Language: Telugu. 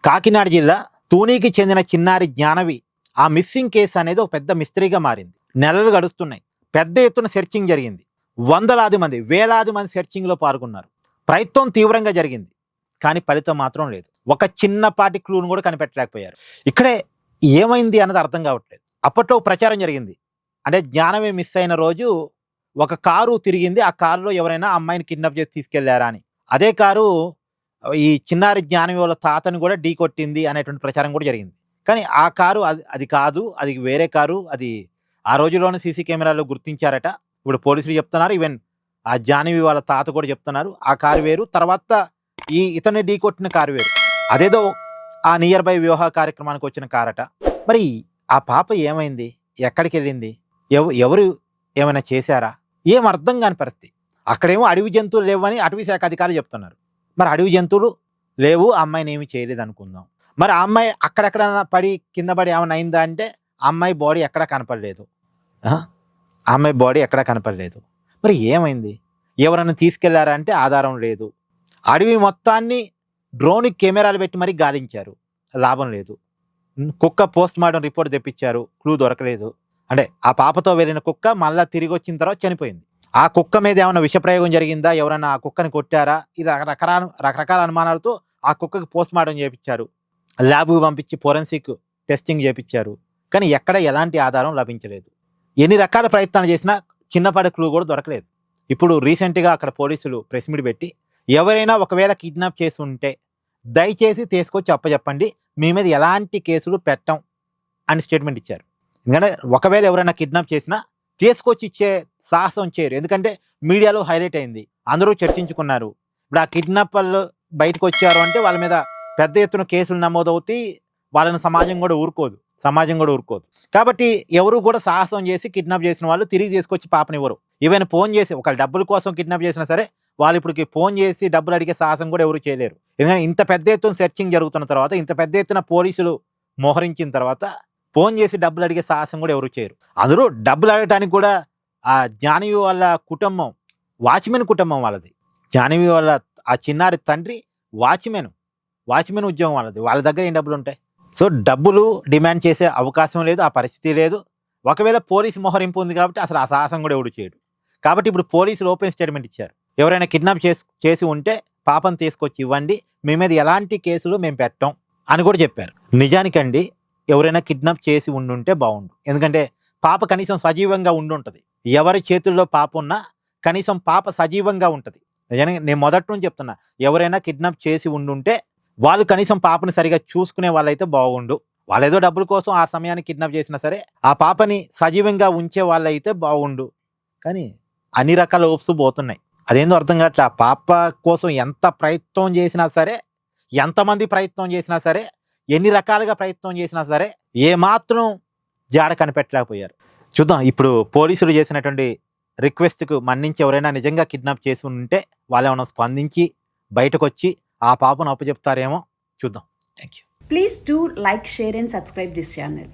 కాకినాడ జిల్లా తూనీకి చెందిన చిన్నారి జ్ఞానవి ఆ మిస్సింగ్ కేసు అనేది ఒక పెద్ద మిస్టరీగా మారింది. నెలలు గడుస్తున్నాయి. పెద్ద ఎత్తున సెర్చింగ్ జరిగింది. వందలాది మంది, వేలాది మంది సెర్చింగ్లో పాల్గొన్నారు. ప్రయత్నం తీవ్రంగా జరిగింది, కానీ ఫలితం మాత్రం లేదు. ఒక చిన్నపాటి క్లూను కూడా కనిపెట్టలేకపోయారు. ఇక్కడే ఏమైంది అన్నది అర్థం కావట్లేదు. అప్పట్లో ప్రచారం జరిగింది, అంటే జ్ఞానవి మిస్ అయిన రోజు ఒక కారు తిరిగింది, ఆ కారులో ఎవరైనా అమ్మాయిని కిడ్నాప్ చేసి తీసుకెళ్లారా అని. అదే కారు ఈ చిన్నారి జ్ఞానవి వాళ్ళ తాతను కూడా ఢీ కొట్టింది అనేటువంటి ప్రచారం కూడా జరిగింది. కానీ ఆ కారు అది కాదు, అది వేరే కారు. అది ఆ రోజుల్లోనే సీసీ కెమెరాలో గుర్తించారట. ఇప్పుడు పోలీసులు చెప్తున్నారు, ఈవెన్ ఆ జాహ్నవి వాళ్ళ తాత కూడా చెప్తున్నారు ఆ కారు వేరు, తర్వాత ఇతన్ని ఢీ కొట్టిన కారు వేరు. అదేదో ఆ నియర్ బై వివాహ కార్యక్రమానికి వచ్చిన కారట. మరి ఆ పాప ఏమైంది, ఎక్కడికి వెళ్ళింది, ఎవరు ఏమైనా చేశారా, ఏం అర్థం కాని పరిస్థితి. అక్కడేమో అడవి జంతువులు లేవని అటవీ శాఖ అధికారులు చెప్తున్నారు. మరి అడవి జంతువులు లేవు, ఆ అమ్మాయిని ఏమి చేయలేదు అనుకుందాం. మరి ఆ అమ్మాయి అక్కడెక్కడ పడి కింద పడి ఏమైనా అయిందా అంటే ఆ అమ్మాయి బాడీ ఎక్కడా కనపడలేదు. ఆ అమ్మాయి బాడీ ఎక్కడా కనపడలేదు. మరి ఏమైంది, ఎవరైనా తీసుకెళ్లారా అంటే ఆధారం లేదు. అడవి మొత్తాన్ని డ్రోన్ కెమెరాలు పెట్టి మరీ గాలించారు, లాభం లేదు. కుక్క పోస్ట్ మార్టం రిపోర్ట్ తెప్పించారు, క్లూ దొరకలేదు. అంటే ఆ పాపతో వెళ్ళిన కుక్క మళ్ళీ తిరిగి వచ్చిన తర్వాత చనిపోయింది. ఆ కుక్క మీద ఏమైనా విషప్రయోగం జరిగిందా, ఎవరైనా ఆ కుక్కని కొట్టారా, ఇలా రకరకాల అనుమానాలతో ఆ కుక్కకి పోస్ట్ మార్టం చేయించారు, ల్యాబ్కు పంపించి ఫోరెన్సిక్ టెస్టింగ్ చేయించారు. కానీ ఎక్కడ ఎలాంటి ఆధారం లభించలేదు. ఎన్ని రకాల ప్రయత్నాలు చేసినా చిన్నపాటి క్లూ కూడా దొరకలేదు. ఇప్పుడు రీసెంట్గా అక్కడ పోలీసులు ప్రెస్ మీట్ పెట్టి ఎవరైనా ఒకవేళ కిడ్నాప్ చేసి ఉంటే దయచేసి తీసుకొచ్చి అప్పచెప్పండి, మీ మీద ఎలాంటి కేసులు పెట్టం అని స్టేట్మెంట్ ఇచ్చారు. ఎందుకంటే ఒకవేళ ఎవరైనా కిడ్నాప్ చేసినా తీసుకొచ్చి ఇచ్చే సాహసం చేయరు, ఎందుకంటే మీడియాలో హైలైట్ అయింది, అందరూ చర్చించుకున్నారు. ఇప్పుడు ఆ కిడ్నాపర్లు బయటకు వచ్చారు అంటే వాళ్ళ మీద పెద్ద ఎత్తున కేసులు నమోదవుతాయి, వాళ్ళని సమాజం కూడా ఊరుకోదు. కాబట్టి ఎవరు కూడా సాహసం చేసి కిడ్నాప్ చేసిన వాళ్ళు తిరిగి తీసుకొచ్చి పాపనివ్వరు. ఈవెన్ ఫోన్ చేసి ఒక డబ్బుల కోసం కిడ్నాప్ చేసినా సరే వాళ్ళు ఇప్పటికి ఫోన్ చేసి డబ్బులు అడిగే సాహసం కూడా ఎవరు చేయలేరు. ఎందుకంటే ఇంత పెద్ద ఎత్తున సెర్చింగ్ జరుగుతున్న తర్వాత, ఇంత పెద్ద ఎత్తున పోలీసులు మోహరించిన తర్వాత ఫోన్ చేసి డబ్బులు అడిగే సాహసం కూడా ఎవరు చేయరు. అందులో డబ్బులు అడగటానికి కూడా ఆ జాహ్నవి వాళ్ళ కుటుంబం వాచ్మెన్ కుటుంబం వాళ్ళది. జాహ్నవి వాళ్ళ ఆ చిన్నారి తండ్రి వాచ్మెన్ ఉద్యోగం వాళ్ళది. వాళ్ళ దగ్గర ఏం డబ్బులు ఉంటాయి? సో డబ్బులు డిమాండ్ చేసే అవకాశం లేదు, ఆ పరిస్థితి లేదు. ఒకవేళ పోలీసు మోహరింపు ఉంది కాబట్టి అసలు ఆ సాహసం కూడా ఎవడు చేయడు. కాబట్టి ఇప్పుడు పోలీసులు ఓపెన్ స్టేట్మెంట్ ఇచ్చారు, ఎవరైనా కిడ్నాప్ చేసి ఉంటే పాపను తీసుకొచ్చి ఇవ్వండి, మీ మీద ఎలాంటి కేసులు మేము పెట్టాం అని కూడా చెప్పారు. నిజానికండి ఎవరైనా కిడ్నాప్ చేసి ఉండుంటే బాగుండు, ఎందుకంటే పాప కనీసం సజీవంగా ఉండుంటుంది. ఎవరి చేతుల్లో పాప ఉన్నా కనీసం పాప సజీవంగా ఉంటుంది. నిజానికి నేను మొదటి నుంచి చెప్తున్నా, ఎవరైనా కిడ్నాప్ చేసి ఉండుంటే వాళ్ళు కనీసం పాపని సరిగా చూసుకునే వాళ్ళైతే బాగుండు. వాళ్ళు ఏదో డబ్బుల కోసం ఆ సమయాన్ని కిడ్నాప్ చేసినా సరే ఆ పాపని సజీవంగా ఉంచే వాళ్ళైతే బాగుండు. కానీ అన్ని రకాల హోప్స్ పోతున్నాయి. అదేందో అర్థం కావట్లే. ఆ పాప కోసం ఎంత ప్రయత్నం చేసినా సరే, ఎంతమంది ప్రయత్నం చేసినా సరే, ఎన్ని రకాలుగా ప్రయత్నం చేసినా సరే ఏమాత్రం జాడ కనిపెట్టలేకపోయారు. చూద్దాం, ఇప్పుడు పోలీసులు చేసినటువంటి రిక్వెస్ట్కు మన్నించి ఎవరైనా నిజంగా కిడ్నాప్ చేసి ఉంటే వాళ్ళు ఏమైనా స్పందించి బయటకు వచ్చి ఆ పాపను అప్పచెప్తారేమో చూద్దాం. Thank you. Please do like, share and subscribe this channel.